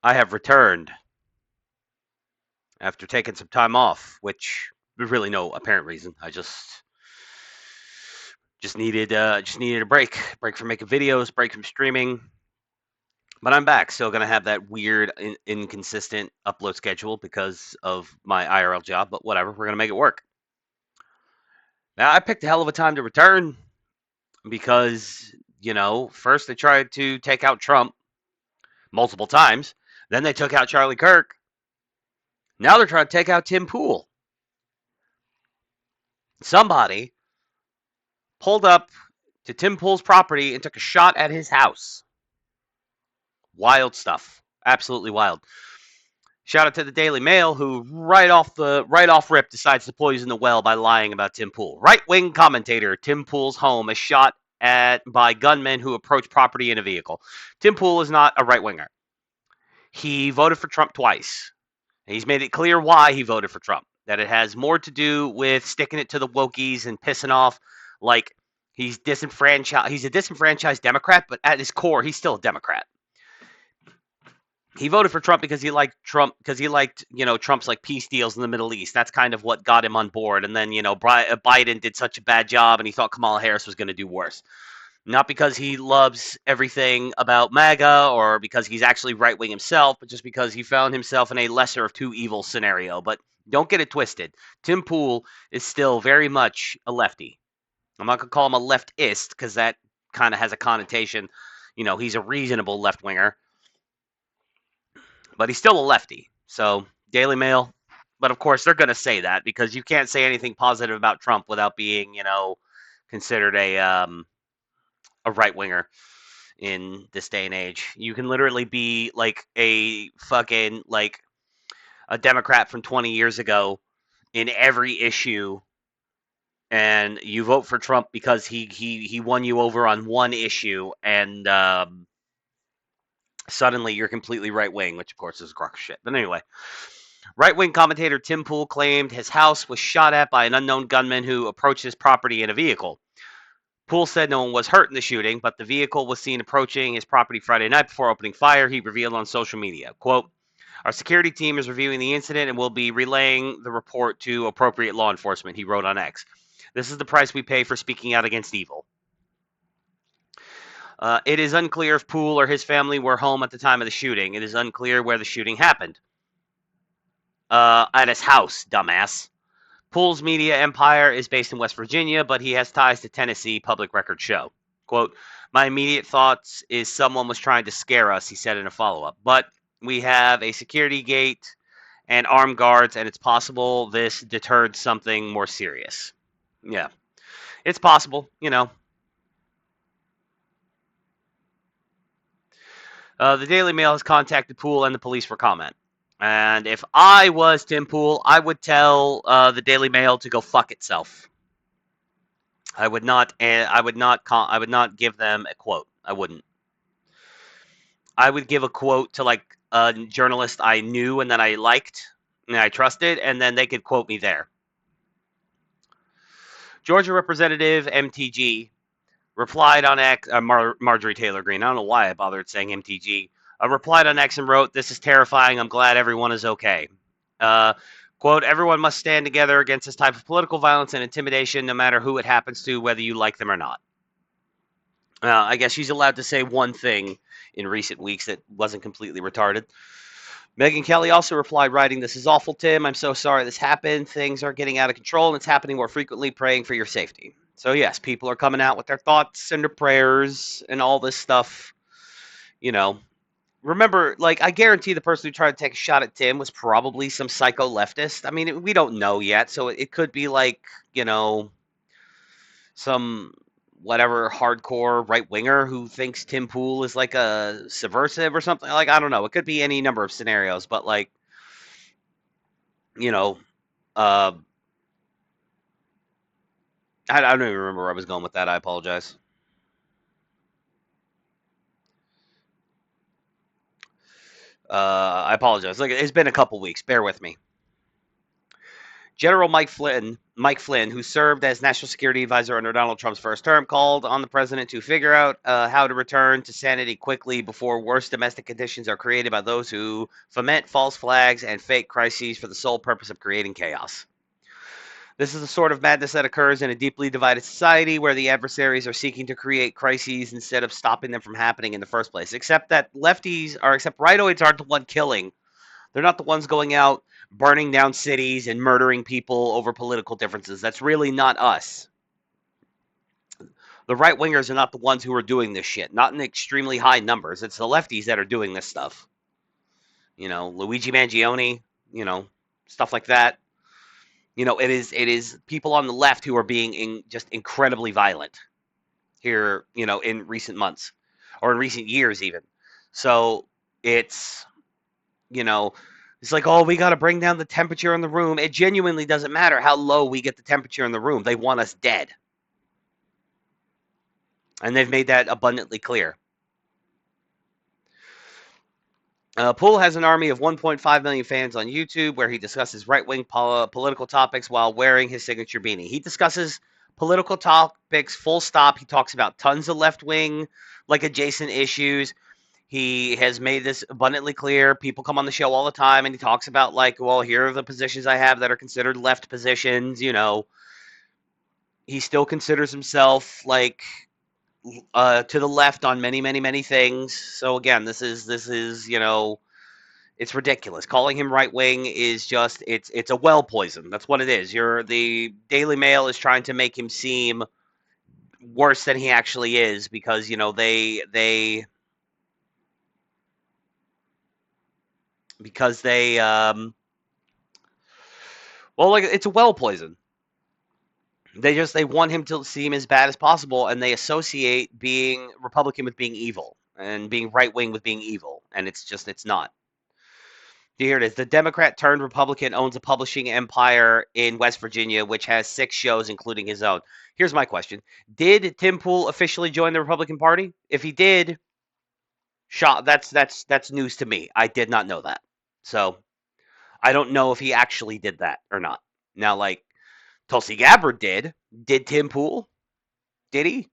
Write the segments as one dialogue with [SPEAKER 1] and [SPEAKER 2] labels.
[SPEAKER 1] I have returned after taking some time off, which there's really no apparent reason. I just needed a break from making videos, break from streaming. But I'm back. Still gonna have that weird, inconsistent upload schedule because of my IRL job. But whatever, we're gonna make it work. Now I picked a hell of a time to return because first they tried to take out Trump multiple times, then they took out Charlie Kirk. Now they're trying to take out Tim Pool. Somebody pulled up to Tim Pool's property and took a shot at his house. Wild stuff. Absolutely wild. Shout out to the Daily Mail, who right off rip decides to poison the well by lying about Tim Pool. Right wing commentator Tim Pool's home is shot at by gunmen who approach property in a vehicle. Tim Pool is not a right winger. He voted for Trump twice. He's made it clear why he voted for Trump. That it has more to do with sticking it to the wokies and pissing off like he's disenfranchised. He's a disenfranchised Democrat, but at his core, he's still a Democrat. He voted for Trump because he liked Trump's like peace deals in the Middle East. That's kind of what got him on board. And then Biden did such a bad job, and he thought Kamala Harris was going to do worse. Not because he loves everything about MAGA or because he's actually right wing himself, but just because he found himself in a lesser of two evils scenario. But don't get it twisted. Tim Pool is still very much a lefty. I'm not going to call him a leftist because that kind of has a connotation. He's a reasonable left winger, but he's still a lefty. So, Daily Mail. But of course, they're going to say that because you can't say anything positive about Trump without being, considered a right winger in this day and age. You can literally be like a fucking like a Democrat from 20 years ago in every issue, and you vote for Trump because he won you over on one issue, and suddenly you're completely right wing, which of course is crock shit. But anyway, right wing commentator Tim Pool claimed his house was shot at by an unknown gunman who approached his property in a vehicle. Poole said no one was hurt in the shooting, but the vehicle was seen approaching his property Friday night before opening fire, he revealed on social media. Quote, our security team is reviewing the incident and will be relaying the report to appropriate law enforcement, he wrote on X. This is the price we pay for speaking out against evil. It is unclear if Poole or his family were home at the time of the shooting. It is unclear where the shooting happened. At his house, dumbass. Poole's media empire is based in West Virginia, but he has ties to Tennessee, public records show. Quote, my immediate thoughts is someone was trying to scare us, he said in a follow-up. But we have a security gate and armed guards, and it's possible this deterred something more serious. Yeah, it's possible, The Daily Mail has contacted Poole and the police for comment. And if I was Tim Pool, I would tell the Daily Mail to go fuck itself. I would not. I would not. I would not give them a quote. I wouldn't. I would give a quote to like a journalist I knew and that I liked and I trusted, and then they could quote me there. Georgia Representative MTG replied on X. Marjorie Taylor Greene. I don't know why I bothered saying MTG. Replied on X and wrote, "This is terrifying. I'm glad everyone is okay." Quote, everyone must stand together against this type of political violence and intimidation, no matter who it happens to, whether you like them or not. I guess she's allowed to say one thing in recent weeks that wasn't completely retarded. Megyn Kelly also replied, writing, this is awful, Tim. I'm so sorry this happened. Things are getting out of control, and it's happening more frequently, praying for your safety. So, yes, people are coming out with their thoughts and their prayers and all this stuff, Remember, like, I guarantee the person who tried to take a shot at Tim was probably some psycho leftist. I mean, we don't know yet, so it could be like, some whatever hardcore right winger who thinks Tim Pool is like a subversive or something. Like, I don't know. It could be any number of scenarios, but like, you know, uh, I don't even remember where I was going with that. I apologize. I apologize. Like, it's been a couple weeks. Bear with me. General Mike Flynn Mike Flynn, who served as National Security Advisor under Donald Trump's first term, called on the president to figure out how to return to sanity quickly before worse domestic conditions are created by those who foment false flags and fake crises for the sole purpose of creating chaos. This is the sort of madness that occurs in a deeply divided society where the adversaries are seeking to create crises instead of stopping them from happening in the first place. Except rightoids aren't the one killing. They're not the ones going out burning down cities and murdering people over political differences. That's really not us. The right wingers are not the ones who are doing this shit. Not in extremely high numbers. It's the lefties that are doing this stuff. Luigi Mangione, stuff like that. It is people on the left who are being just incredibly violent here, in recent months or in recent years even. So it's, it's like, oh, we got to bring down the temperature in the room. It genuinely doesn't matter how low we get the temperature in the room. They want us dead. And they've made that abundantly clear. Poole has an army of 1.5 million fans on YouTube where he discusses right-wing political topics while wearing his signature beanie. He discusses political topics full stop. He talks about tons of left-wing, adjacent issues. He has made this abundantly clear. People come on the show all the time, and he talks about, here are the positions I have that are considered left positions. He still considers himself, to the left on many, many, many things. So again, this is it's ridiculous. Calling him right wing is just it's a well poison. That's what it is. The Daily Mail is trying to make him seem worse than he actually is because they it's a well poison. They want him to seem as bad as possible, and they associate being Republican with being evil and being right wing with being evil, and it's not. Here it is. The Democrat turned Republican owns a publishing empire in West Virginia, which has 6 shows, including his own. Here's my question: did Tim Pool officially join the Republican Party? If he did, that's news to me. I did not know that, so I don't know if he actually did that or not. Now, Tulsi Gabbard did. Did Tim Pool? Did he?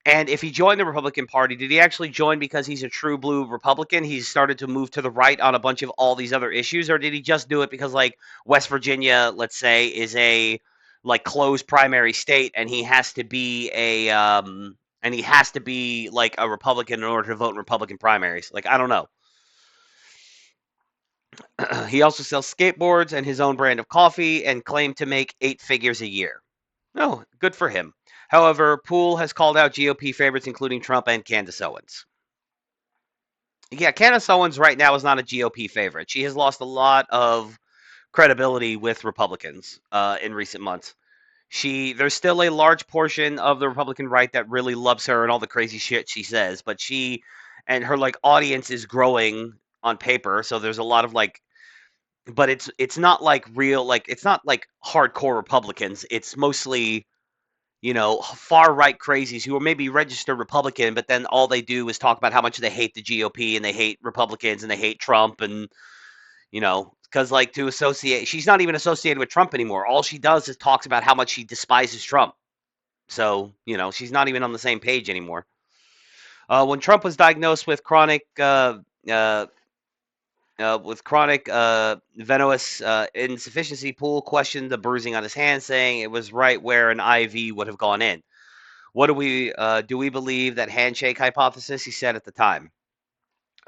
[SPEAKER 1] And if he joined the Republican Party, did he actually join because he's a true blue Republican? He's started to move to the right on a bunch of all these other issues, or did he just do it because, West Virginia, let's say, is a closed primary state, and he has to be a a Republican in order to vote in Republican primaries? I don't know. He also sells skateboards and his own brand of coffee, and claimed to make 8 figures a year. Oh, good for him. However, Poole has called out GOP favorites, including Trump and Candace Owens. Yeah, Candace Owens right now is not a GOP favorite. She has lost a lot of credibility with Republicans in recent months. There's still a large portion of the Republican right that really loves her and all the crazy shit she says, but she and her audience is growing on paper, so there's a lot of but it's not real, it's not hardcore Republicans. It's mostly far right crazies who are maybe registered Republican, but then all they do is talk about how much they hate the GOP and they hate Republicans and they hate Trump, and because to associate, she's not even associated with Trump anymore. All she does is talks about how much she despises Trump. So she's not even on the same page anymore. When Trump was diagnosed with chronic venous insufficiency, Poole questioned the bruising on his hand, saying it was right where an IV would have gone in. What do we believe that handshake hypothesis? He said at the time.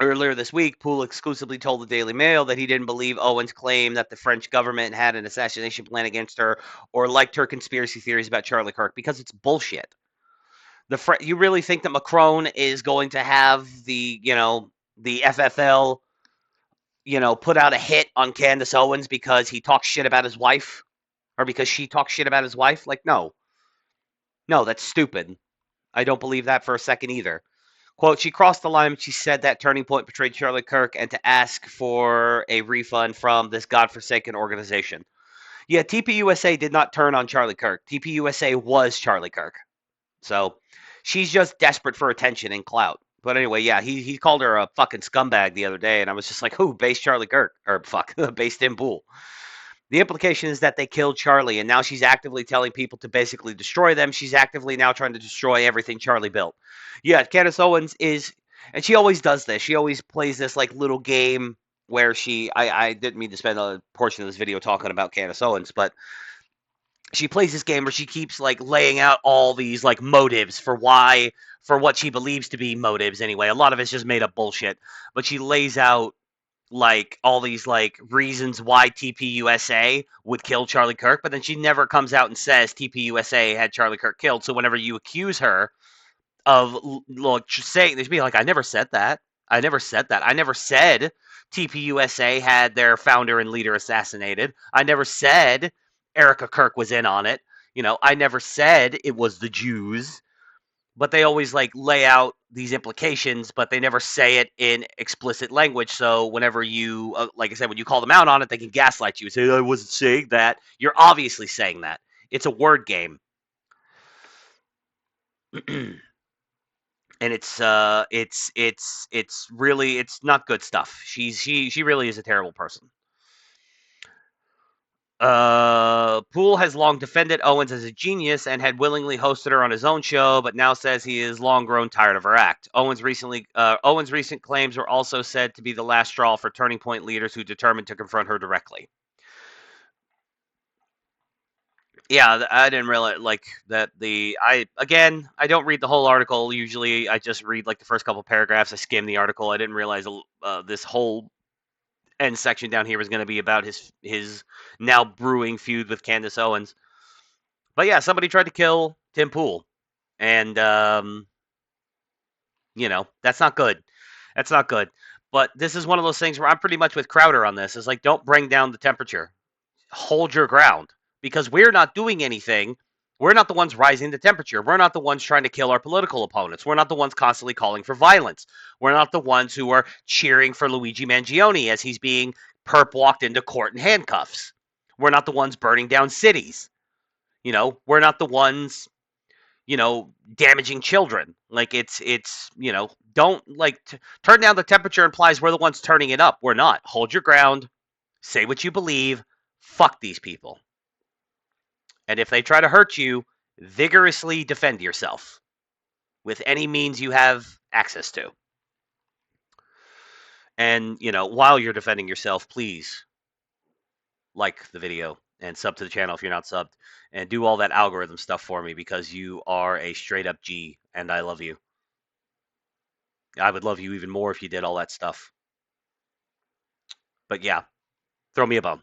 [SPEAKER 1] Earlier this week, Poole exclusively told the Daily Mail that he didn't believe Owens' claim that the French government had an assassination plan against her or liked her conspiracy theories about Charlie Kirk, because it's bullshit. You really think that Macron is going to have the FFL put out a hit on Candace Owens because he talks shit about his wife, or because she talks shit about his wife? No, that's stupid. I don't believe that for a second either. Quote, she crossed the line when she said that Turning Point betrayed Charlie Kirk and to ask for a refund from this godforsaken organization. Yeah, TPUSA did not turn on Charlie Kirk. TPUSA was Charlie Kirk. So she's just desperate for attention and clout. But anyway, yeah, he called her a fucking scumbag the other day, and I was just like, who? Base Charlie Kirk. Or fuck, base Tim Pool. The implication is that they killed Charlie, and now she's actively telling people to basically destroy them. She's actively now trying to destroy everything Charlie built. Yeah, Candace Owens is, and she always does this. She always plays this like little game where I didn't mean to spend a portion of this video talking about Candace Owens, but she plays this game where she keeps like laying out all these like motives for what she believes to be motives anyway. A lot of it's just made up bullshit, but she lays out like all these like reasons why TPUSA would kill Charlie Kirk, but then she never comes out and says TPUSA had Charlie Kirk killed. So whenever you accuse her of like saying this, be like, I never said that. I never said that. I never said TPUSA had their founder and leader assassinated. I never said Erica Kirk was in on it. I never said it was the Jews, but they always like lay out these implications, but they never say it in explicit language. So whenever you, like I said, when you call them out on it, they can gaslight you and say, I wasn't saying that. You're obviously saying that. It's a word game. And it's really, it's not good stuff. She really is a terrible person. Poole has long defended Owens as a genius and had willingly hosted her on his own show, but now says he is long grown tired of her act. Owens' recent claims were also said to be the last straw for Turning Point leaders who determined to confront her directly. Yeah, I didn't realize like that. I don't read the whole article. Usually, I just read like the first couple paragraphs. I skim the article. I didn't realize this whole end section down here was going to be about his now brewing feud with Candace Owens. But yeah, somebody tried to kill Tim Pool, and that's not good. That's not good. But this is one of those things where I'm pretty much with Crowder on this. Is like, don't bring down the temperature. Hold your ground, because we're not doing anything. We're not the ones rising the temperature. We're not the ones trying to kill our political opponents. We're not the ones constantly calling for violence. We're not the ones who are cheering for Luigi Mangione as he's being perp walked into court in handcuffs. We're not the ones burning down cities. We're not the ones, damaging children. Like it's don't like turn down the temperature implies we're the ones turning it up. We're not. Hold your ground. Say what you believe. Fuck these people. And if they try to hurt you, vigorously defend yourself with any means you have access to. And, while you're defending yourself, please like the video and sub to the channel if you're not subbed, and do all that algorithm stuff for me, because you are a straight up G and I love you. I would love you even more if you did all that stuff. But yeah, throw me a bone.